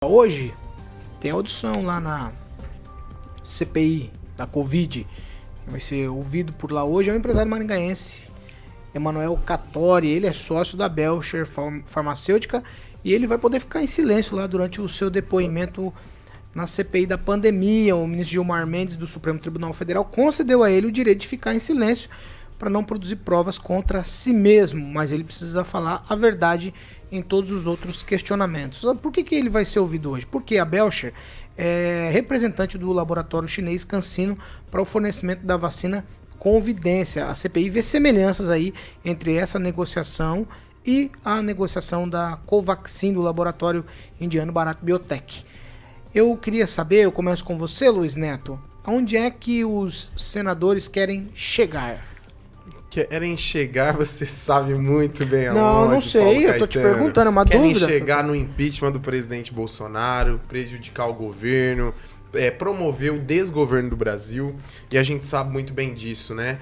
Hoje tem audição lá na CPI da Covid, que vai ser ouvido por lá hoje. É o empresário maringaense Emanuel Catori. Ele é sócio da Belcher Farmacêutica e ele vai poder ficar em silêncio lá durante o seu depoimento na CPI da pandemia. O ministro Gilmar Mendes do Supremo Tribunal Federal concedeu a ele o direito de ficar em silêncio para não produzir provas contra si mesmo, mas ele precisa falar a verdade em todos os outros questionamentos. Por que ele vai ser ouvido hoje? Porque a Belcher é representante do laboratório chinês CanSino para o fornecimento da vacina Convidência. A CPI vê semelhanças aí entre essa negociação e a negociação da Covaxin do laboratório indiano Bharat Biotech. Eu queria saber, eu começo com você, Luiz Neto, aonde é que os senadores querem chegar? Querem chegar, você sabe muito bem aonde. Não sei, eu tô te perguntando, é uma dúvida. Querem chegar no impeachment do presidente Bolsonaro, prejudicar o governo, promover o desgoverno do Brasil, e a gente sabe muito bem disso, né?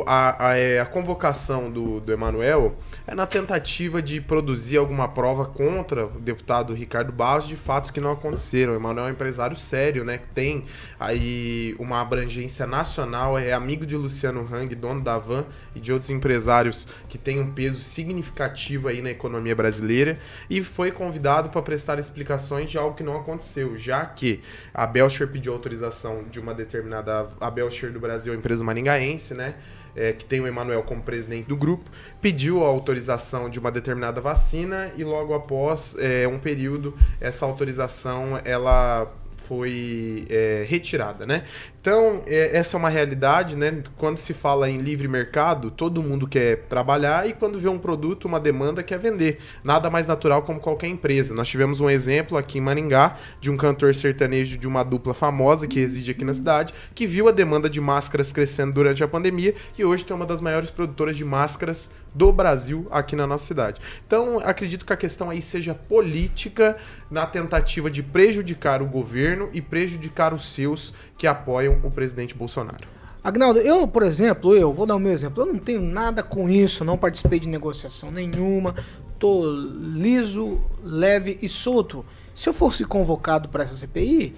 A convocação do Emanuel é na tentativa de produzir alguma prova contra o deputado Ricardo Barros de fatos que não aconteceram. O Emanuel é um empresário sério, né? Que tem aí uma abrangência nacional, é amigo de Luciano Hang, dono da Van, e de outros empresários que têm um peso significativo aí na economia brasileira, e foi convidado para prestar explicações de algo que não aconteceu, já que a Belcher pediu autorização de uma determinada... A Belcher do Brasil é uma empresa maringaense, né? Que tem o Emanuel como presidente do grupo, pediu a autorização de uma determinada vacina e logo após um período, essa autorização ela foi retirada, né? Então, essa é uma realidade, né? Quando se fala em livre mercado, todo mundo quer trabalhar e quando vê um produto, uma demanda, quer vender. Nada mais natural como qualquer empresa. Nós tivemos um exemplo aqui em Maringá de um cantor sertanejo de uma dupla famosa que reside aqui na cidade, que viu a demanda de máscaras crescendo durante a pandemia e hoje tem uma das maiores produtoras de máscaras do Brasil aqui na nossa cidade. Então, acredito que a questão aí seja política na tentativa de prejudicar o governo e prejudicar os seus que apoiam o presidente Bolsonaro. Agnaldo, eu, por exemplo, vou dar o meu exemplo, eu não tenho nada com isso, não participei de negociação nenhuma, tô liso, leve e solto. Se eu fosse convocado para essa CPI,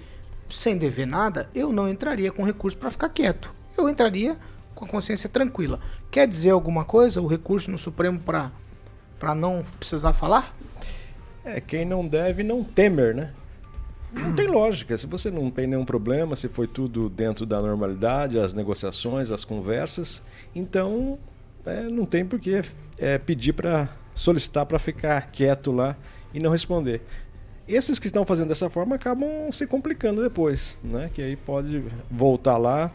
sem dever nada, eu não entraria com recurso para ficar quieto. Eu entraria com a consciência tranquila. Quer dizer alguma coisa, o recurso no Supremo para não precisar falar? Quem não deve não temer, né? Não tem lógica, se você não tem nenhum problema, se foi tudo dentro da normalidade, as negociações, as conversas, então não tem por que pedir para solicitar para ficar quieto lá e não responder. Esses que estão fazendo dessa forma acabam se complicando depois, né? Que aí pode voltar lá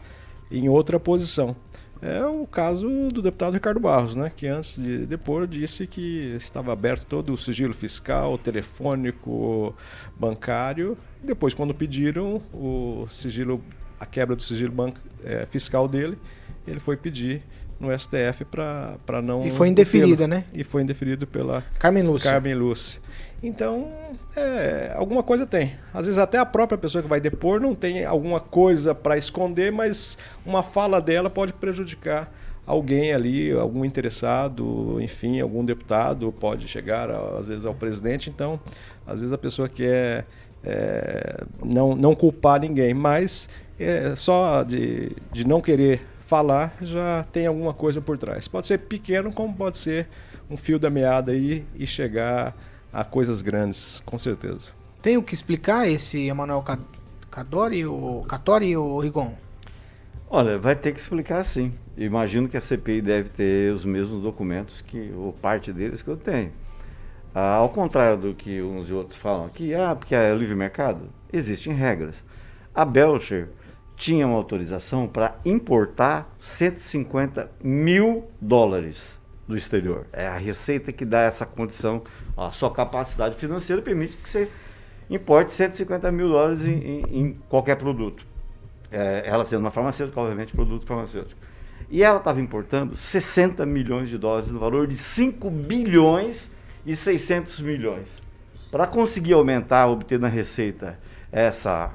em outra posição. É o caso do deputado Ricardo Barros, né? Que antes de depor disse que estava aberto todo o sigilo fiscal, telefônico, bancário. E depois, quando pediram a quebra do sigilo fiscal dele, ele foi pedir no STF para não... E foi indeferida, né? E foi indeferido pela Carmen Lúcia. Então, alguma coisa tem. Às vezes até a própria pessoa que vai depor não tem alguma coisa para esconder, mas uma fala dela pode prejudicar alguém ali, algum interessado, enfim, algum deputado pode chegar, às vezes, ao presidente. Então, às vezes a pessoa quer não culpar ninguém, mas só de não querer falar já tem alguma coisa por trás. Pode ser pequeno, como pode ser um fio da meada aí e chegar a coisas grandes, com certeza. Tem o que explicar esse Emanuel Catori ou Rigon? Olha, vai ter que explicar sim. Imagino que a CPI deve ter os mesmos documentos ou parte deles que eu tenho. Ao contrário do que uns e outros falam aqui, porque é livre mercado, existem regras. A Belcher tinha uma autorização para importar 150 mil dólares do exterior. É a Receita que dá essa condição. A sua capacidade financeira permite que você importe 150 mil dólares em qualquer produto. Ela sendo uma farmacêutica, obviamente, produto farmacêutico. E ela estava importando 60 milhões de dólares no valor de 5 bilhões e 600 milhões. Para conseguir obter na Receita essa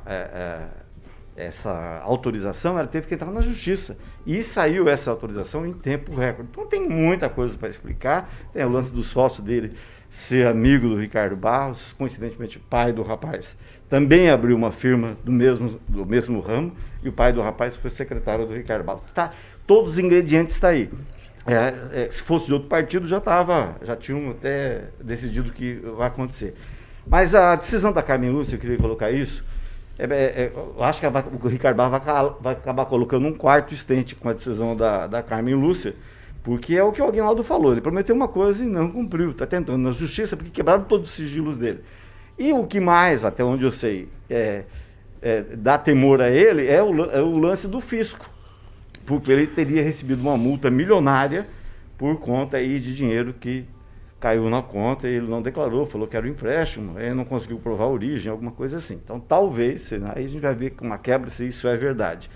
autorização, ela teve que entrar na justiça. E saiu essa autorização em tempo recorde. Então tem muita coisa para explicar. Tem o lance do sócio dele ser amigo do Ricardo Barros, coincidentemente o pai do rapaz também abriu uma firma do mesmo ramo, e o pai do rapaz foi secretário do Ricardo Barros. Tá, todos os ingredientes estão aí. Se fosse de outro partido, já tinham até decidido o que vai acontecer. Mas a decisão da Carmen Lúcia, eu queria colocar isso, eu acho que o Ricardo Barros vai acabar colocando um quarto estente com a decisão da Carmen Lúcia, porque é o que o Aguinaldo falou, ele prometeu uma coisa e não cumpriu, está tentando na justiça, porque quebraram todos os sigilos dele. E o que mais, até onde eu sei, dá temor a ele é o lance do fisco, porque ele teria recebido uma multa milionária por conta aí de dinheiro que caiu na conta e ele não declarou, falou que era um empréstimo, ele não conseguiu provar a origem, alguma coisa assim. Então, talvez, aí a gente vai ver com uma quebra se isso é verdade.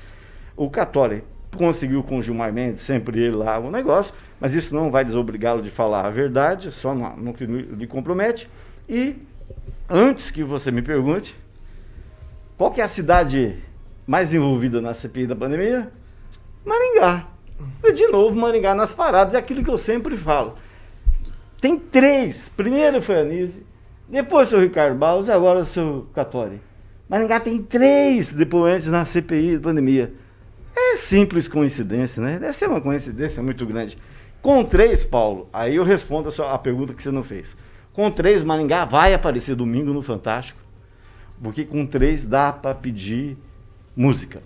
O Catori conseguiu com o Gilmar Mendes, sempre ele lá, o negócio, mas isso não vai desobrigá-lo de falar a verdade, só no que lhe compromete. E, antes que você me pergunte, qual que é a cidade mais envolvida na CPI da pandemia? Maringá. De novo, Maringá nas paradas, é aquilo que eu sempre falo. Tem 3. Primeiro foi a Anísio, depois o seu Ricardo Barros e agora o seu Catori. Maringá tem 3 depoentes na CPI da pandemia. É simples coincidência, né? Deve ser uma coincidência muito grande. Com 3, Paulo, aí eu respondo a pergunta que você não fez. Com 3, Maringá vai aparecer domingo no Fantástico, porque com 3 dá para pedir música.